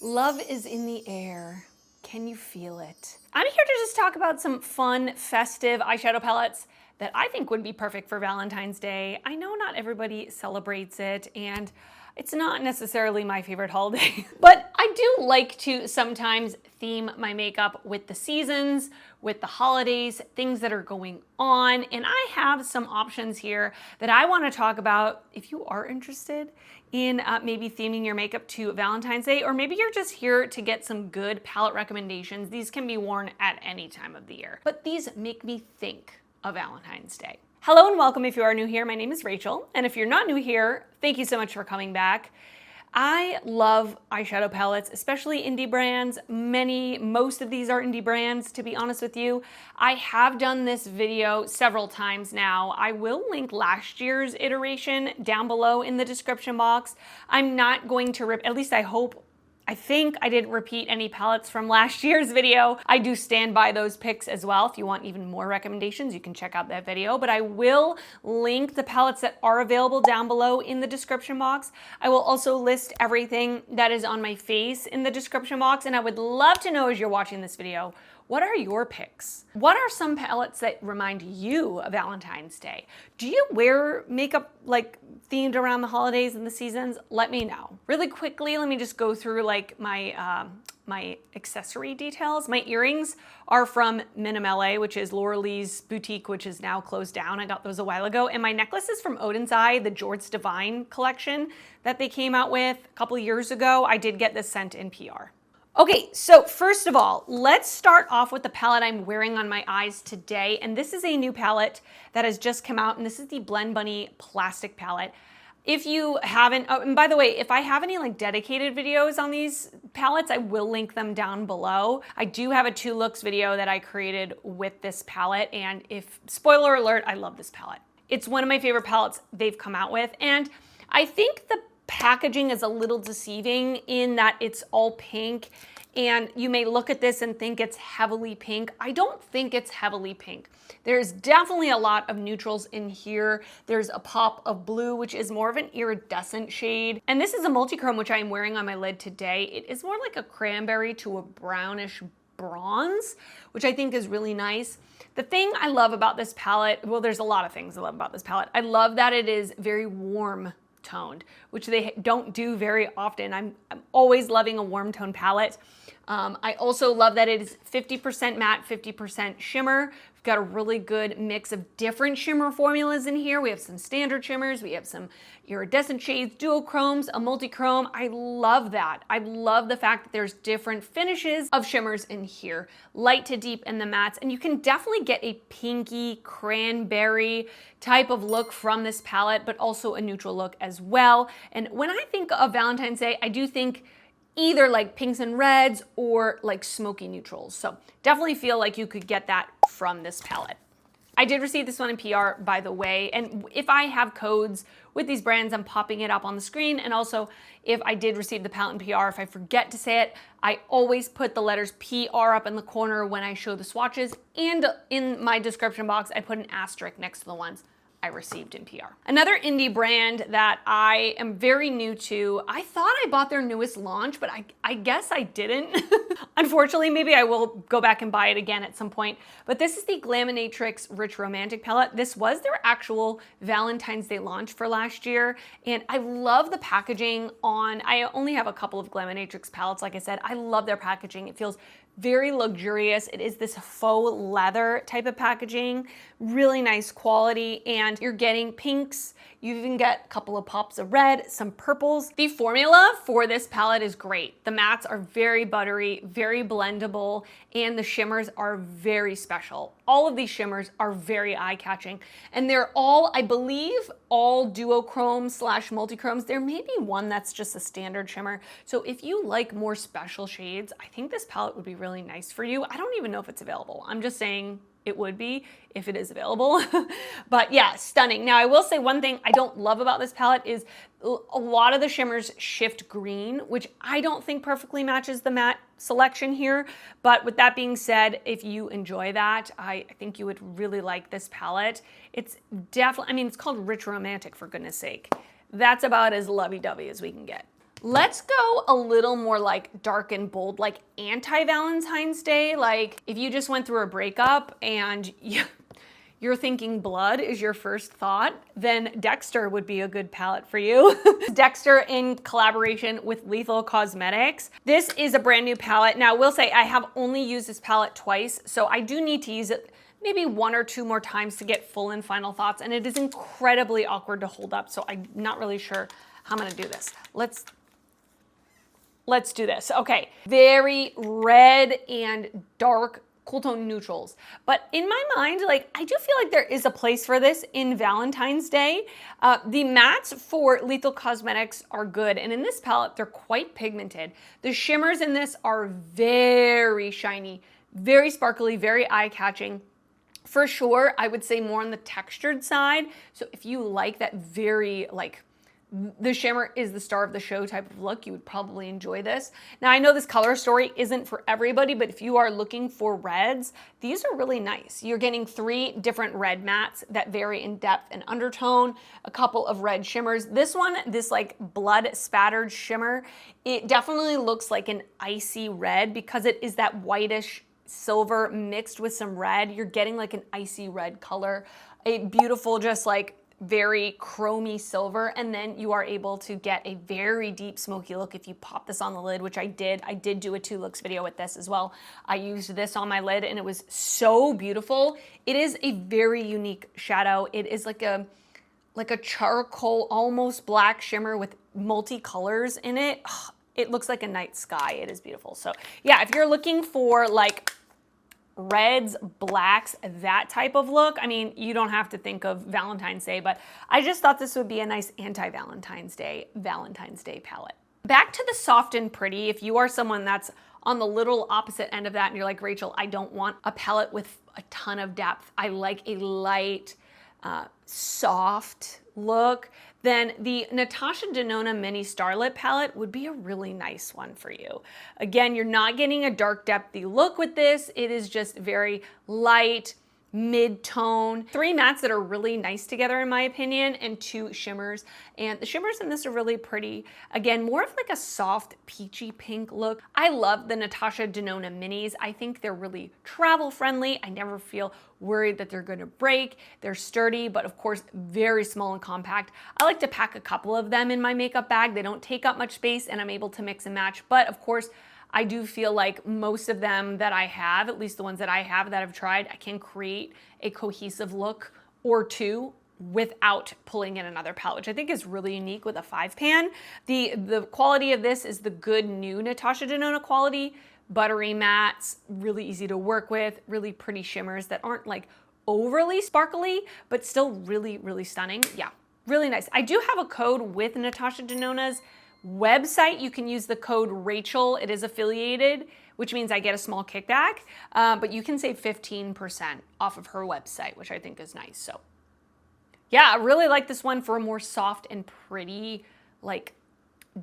Love is in the air. Can you feel it? I'm here to just talk about some fun, festive eyeshadow palettes that I think would be perfect for Valentine's Day. I know not everybody celebrates it, and it's not necessarily my favorite holiday, but I do like to sometimes theme my makeup with the seasons, with the holidays, things that are going on, and I have some options here that I want to talk about if you are interested in maybe theming your makeup to Valentine's Day, or maybe you're just here to get some good palette recommendations. These can be worn at any time of the year, but these make me think of Valentine's Day. Hello and welcome if you are new here. My name is Rachel, and if you're not new here, thank you so much for coming back. I love eyeshadow palettes, especially indie brands. Most of these are indie brands, to be honest with you. I have done this video several times now. I will link last year's iteration down below in the description box. I'm not going to at least I think I didn't repeat any palettes from last year's video. I do stand by those picks as well. If you want even more recommendations, you can check out that video, but I will link the palettes that are available down below in the description box. I will also list everything that is on my face in the description box, and I would love to know as you're watching this video, what are your picks? What are some palettes that remind you of Valentine's Day? Do you wear makeup like themed around the holidays and the seasons? Let me know. Really quickly, let me just go through like my my accessory details. My earrings are from MinimLA, which is Laura Lee's boutique, which is now closed down. I got those a while ago. And my necklace is from Oden's, the George Divine collection that they came out with a couple of years ago. I did get this sent in PR. Okay, so first of all, let's start off with the palette I'm wearing on my eyes today. And this is a new palette that has just come out, and this is the Blend Bunny plastic palette. If you haven't, oh, and by the way, if I have any like dedicated videos on these palettes, I will link them down below. I do have a 2 looks video that I created with this palette, and spoiler alert, I love this palette. It's one of my favorite palettes they've come out with, and I think the packaging is a little deceiving in that it's all pink, and you may look at this and think it's heavily pink. I don't think it's heavily pink. There's definitely a lot of neutrals in here. There's a pop of blue, which is more of an iridescent shade. And this is a multi-chrome, which I'm wearing on my lid today. It is more like a cranberry to a brownish bronze, which I think is really nice. The thing I love about this palette, well, there's a lot of things I love about this palette. I love that it is very warm toned, which they don't do very often. I'm always loving a warm tone palette. I also love that it is 50% matte, 50% shimmer. We've got a really good mix of different shimmer formulas in here. We have some standard shimmers, we have some iridescent shades, duochromes, a multi-chrome. I love that. I love the fact that there's different finishes of shimmers in here, light to deep in the mattes, and you can definitely get a pinky cranberry type of look from this palette, but also a neutral look as well. And when I think of Valentine's Day, I do think either like pinks and reds or like smoky neutrals. So definitely feel like you could get that from this palette. I did receive this one in PR, by the way, and if I have codes with these brands, I'm popping it up on the screen. And also, if I did receive the palette in PR, if I forget to say it, I always put the letters PR up in the corner when I show the swatches, and in my description box, I put an asterisk next to the ones I received in PR. Another indie brand that I am very new to, I thought I bought their newest launch, but I guess I didn't. Unfortunately, maybe I will go back and buy it again at some point. But this is the Glaminatrix Rich Romantic palette. This was their actual Valentine's Day launch for last year, and I love the packaging on, I only have a couple of Glaminatrix palettes, like I said. I love their packaging. It feels very luxurious. It is this faux leather type of packaging, really nice quality, and you're getting pinks. You even get a couple of pops of red, some purples. The formula for this palette is great. The mattes are very buttery, very blendable, and the shimmers are very special. All of these shimmers are very eye-catching, and they're all, I believe, all duochrome / multi-chromes. There may be one that's just a standard shimmer. So if you like more special shades, I think this palette would be really nice for you. I don't even know if it's available. I'm just saying it would be if it is available. But yeah, stunning. Now I will say one thing I don't love about this palette is a lot of the shimmers shift green, which I don't think perfectly matches the matte selection here. But with that being said, if you enjoy that, I think you would really like this palette. It's definitely, I mean, it's called Rich Romantic, for goodness sake. That's about as lovey-dovey as we can get. Let's go a little more like dark and bold, like anti-Valentine's Day. Like if you just went through a breakup and you're thinking blood is your first thought, then Dexter would be a good palette for you. Dexter in collaboration with Lethal Cosmetics. This is a brand new palette. Now, I will say I have only used this palette twice, so I do need to use it maybe 1 or 2 more times to get full and final thoughts, and it is incredibly awkward to hold up, so I'm not really sure how I'm gonna do this. Let's do this. Okay, very red and dark cool tone neutrals. But in my mind, like I do feel like there is a place for this in Valentine's Day. The mattes for Lethal Cosmetics are good. And in this palette, they're quite pigmented. The shimmers in this are very shiny, very sparkly, very eye-catching. For sure, I would say more on the textured side. So if you like that very like, the shimmer is the star of the show type of look, you would probably enjoy this. Now I know this color story isn't for everybody, but if you are looking for reds, these are really nice. You're getting 3 different red mattes that vary in depth and undertone, a couple of red shimmers. This one, this like blood spattered shimmer, it definitely looks like an icy red because it is that whitish silver mixed with some red. You're getting like an icy red color, a beautiful just like very chromy silver, and then you are able to get a very deep smoky look if you pop this on the lid, which I did. I did do a 2 looks video with this as well. I used this on my lid and it was so beautiful. It is a very unique shadow. It is like a charcoal, almost black shimmer with multi-colors in it. Ugh, it looks like a night sky. It is beautiful. So yeah, if you're looking for like reds, blacks, that type of look. I mean, you don't have to think of Valentine's Day, but I just thought this would be a nice anti-Valentine's Day palette. Back to the soft and pretty. If you are someone that's on the little opposite end of that and you're like, Rachel, I don't want a palette with a ton of depth. I like a light, soft look, then the Natasha Denona Mini Starlit palette would be a really nice one for you. Again, you're not getting a dark depthy look with this. It is just very light, mid-tone. 3 mattes that are really nice together in my opinion, and 2 shimmers. And the shimmers in this are really pretty. Again, more of like a soft peachy pink look. I love the Natasha Denona Minis. I think they're really travel friendly. I never feel worried that they're gonna break. They're sturdy, but of course, very small and compact. I like to pack a couple of them in my makeup bag. They don't take up much space and I'm able to mix and match. But of course, I do feel like most of them that I have, at least the ones that I have that I've tried, I can create a cohesive look or 2 without pulling in another palette, which I think is really unique with a 5-pan. The quality of this is the good new Natasha Denona quality. Buttery mattes, really easy to work with, really pretty shimmers that aren't like overly sparkly, but still really, really stunning. Yeah, really nice. I do have a code with Natasha Denona's website. You can use the code Rachel. It is affiliated, which means I get a small kickback, but you can save 15% off of her website, which I think is nice. So yeah, I really like this one for a more soft and pretty, like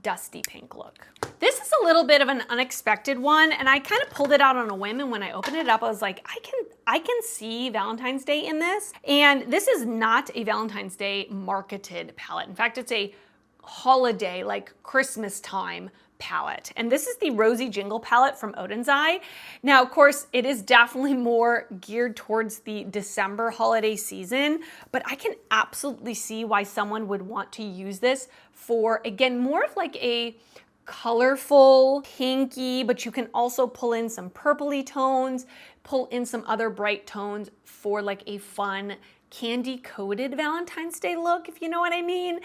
dusty pink look. This is a little bit of an unexpected one, and I kind of pulled it out on a whim, and when I opened it up, I was like, I can see Valentine's Day in this. And this is not a Valentine's Day marketed palette. In fact, it's a holiday, like Christmas time palette. And this is the Rosy Jingle palette from Oden's Eye. Now, of course, it is definitely more geared towards the December holiday season, but I can absolutely see why someone would want to use this for, again, more of like a colorful, pinky, but you can also pull in some purpley tones, pull in some other bright tones for like a fun candy-coated Valentine's Day look, if you know what I mean.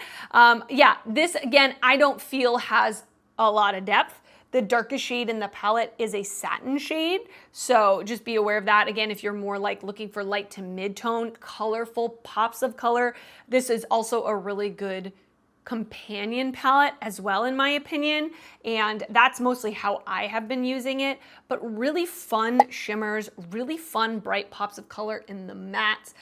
Yeah, this, again, I don't feel has a lot of depth. The darkest shade in the palette is a satin shade, so just be aware of that. Again, if you're more like looking for light to mid-tone, colorful pops of color, this is also a really good companion palette as well, in my opinion, and that's mostly how I have been using it. But really fun shimmers, really fun bright pops of color in the mattes.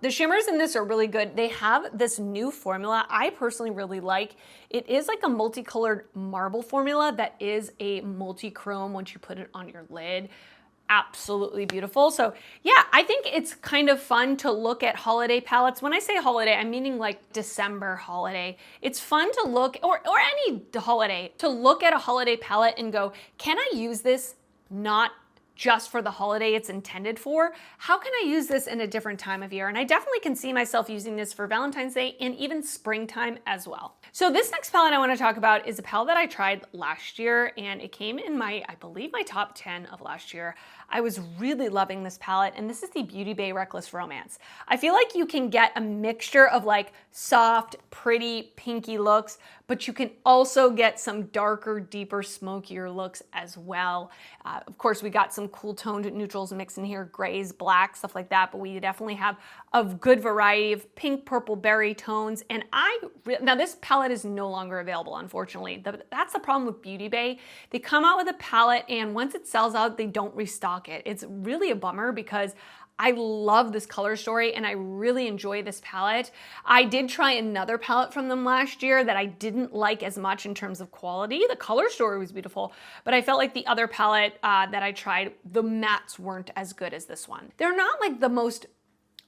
The shimmers in this are really good. They have this new formula I personally really like. It is like a multicolored marble formula that is a multi-chrome once you put it on your lid. absolutely beautiful. So yeah, I think it's kind of fun to look at holiday palettes. When I say holiday, I'm meaning like December holiday. It's fun to look, or any holiday, to look at a holiday palette and go, can I use this not just for the holiday it's intended for? How can I use this in a different time of year? And I definitely can see myself using this for Valentine's Day and even springtime as well. So this next palette I want to talk about is a palette that I tried last year, and it came in my, I believe, my top 10 of last year. I was really loving this palette, and this is the Beauty Bay Reckless Romance. I feel like you can get a mixture of like soft, pretty, pinky looks, but you can also get some darker, deeper, smokier looks as well. Of course, we got some cool toned neutrals mixed in here, grays, blacks, stuff like that, but we definitely have a good variety of pink, purple, berry tones. And now this palette is no longer available, unfortunately. That's the problem with Beauty Bay. They come out with a palette, and once it sells out, they don't restock it. It's really a bummer because I love this color story and I really enjoy this palette. I did try another palette from them last year that I didn't like as much in terms of quality. The color story was beautiful, but I felt like the other palette that I tried, the mattes weren't as good as this one. They're not like the most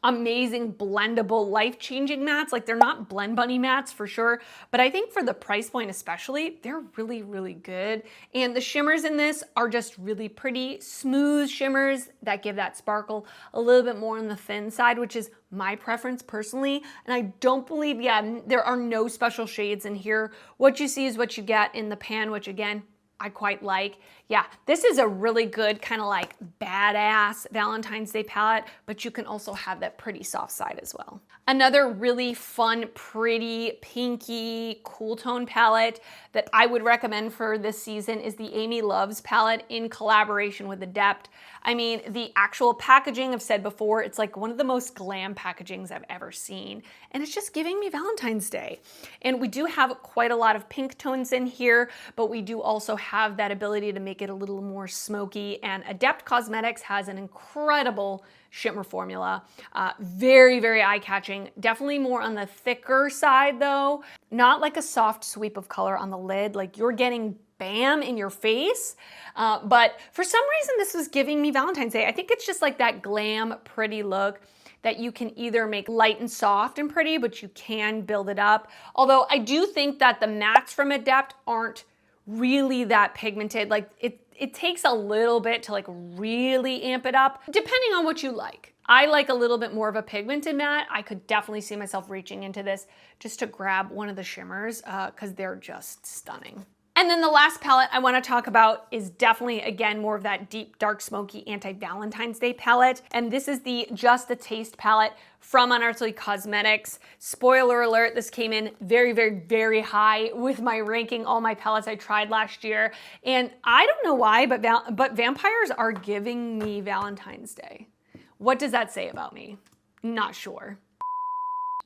amazing, blendable, life-changing mattes. Like, they're not Blend Bunny mattes for sure, but I think for the price point especially, they're really, really good. And the shimmers in this are just really pretty, smooth shimmers that give that sparkle a little bit more on the thin side, which is my preference personally. And I don't believe, yeah, there are no special shades in here. What you see is what you get in the pan, which again, I quite like. Yeah, this is a really good kind of like badass Valentine's Day palette, but you can also have that pretty soft side as well. Another really fun, pretty, pinky, cool tone palette that I would recommend for this season is the Amy Loves palette in collaboration with Adept. I mean, the actual packaging, I've said before, it's like one of the most glam packagings I've ever seen. And it's just giving me Valentine's Day. And we do have quite a lot of pink tones in here, but we do also have that ability to make it a little more smoky. And Adept Cosmetics has an incredible shimmer formula. Very, very eye-catching. Definitely more on the thicker side though. Not like a soft sweep of color on the lid. Like, you're getting bam in your face. But for some reason, this was giving me Valentine's Day. I think it's just like that glam, pretty look that you can either make light and soft and pretty, but you can build it up. Although I do think that the mattes from Adept aren't really that pigmented. Like, it takes a little bit to like really amp it up, depending on what you like. I like a little bit more of a pigmented matte. I could definitely see myself reaching into this just to grab one of the shimmers because they're just stunning. And then the last palette I want to talk about is definitely, again, more of that deep, dark, smoky anti-Valentine's Day palette. And this is the Just a Taste palette from Unearthly Cosmetics. Spoiler alert, this came in very, very, very high with my ranking all my palettes I tried last year. And I don't know why, but vampires are giving me Valentine's Day. What does that say about me? Not sure.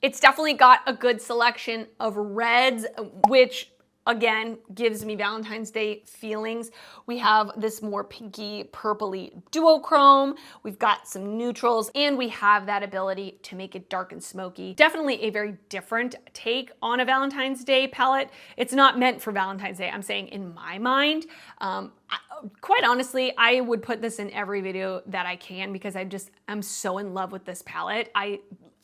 It's definitely got a good selection of reds, which again gives me Valentine's Day feelings. We have this more pinky, purpley duochrome. We've got some neutrals, and we have that ability to make it dark and smoky. Definitely a very different take on a Valentine's Day palette. It's not meant for Valentine's Day, I'm saying in my mind. Quite honestly, I would put this in every video that I can because I'm so in love with this palette.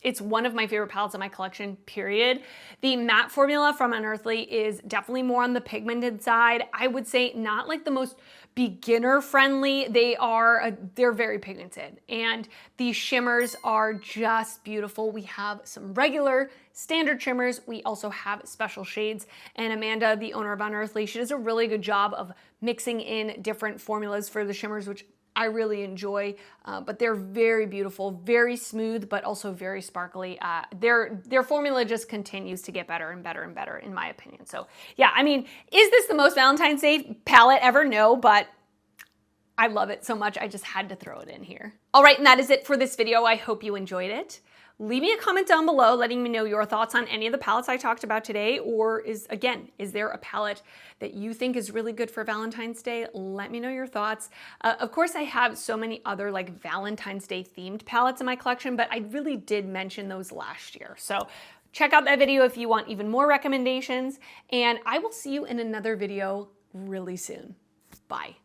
It's one of my favorite palettes in my collection, period. The matte formula from Unearthly is definitely more on the pigmented side. I would say not like the most beginner friendly. They're very pigmented, and these shimmers are just beautiful. We have some regular standard shimmers. We also have special shades, and Amanda, the owner of Unearthly, she does a really good job of mixing in different formulas for the shimmers, which I really enjoy, but they're very beautiful, very smooth, but also very sparkly. Their formula just continues to get better and better and better, in my opinion. So yeah, I mean, is this the most Valentine's Day palette ever? No, but I love it so much, I just had to throw it in here. All right, and that is it for this video. I hope you enjoyed it. Leave me a comment down below letting me know your thoughts on any of the palettes I talked about today, or is there a palette that you think is really good for Valentine's Day? Let me know your thoughts. Of course, I have so many other like Valentine's Day themed palettes in my collection, but I really did mention those last year. So check out that video if you want even more recommendations, and I will see you in another video really soon. Bye.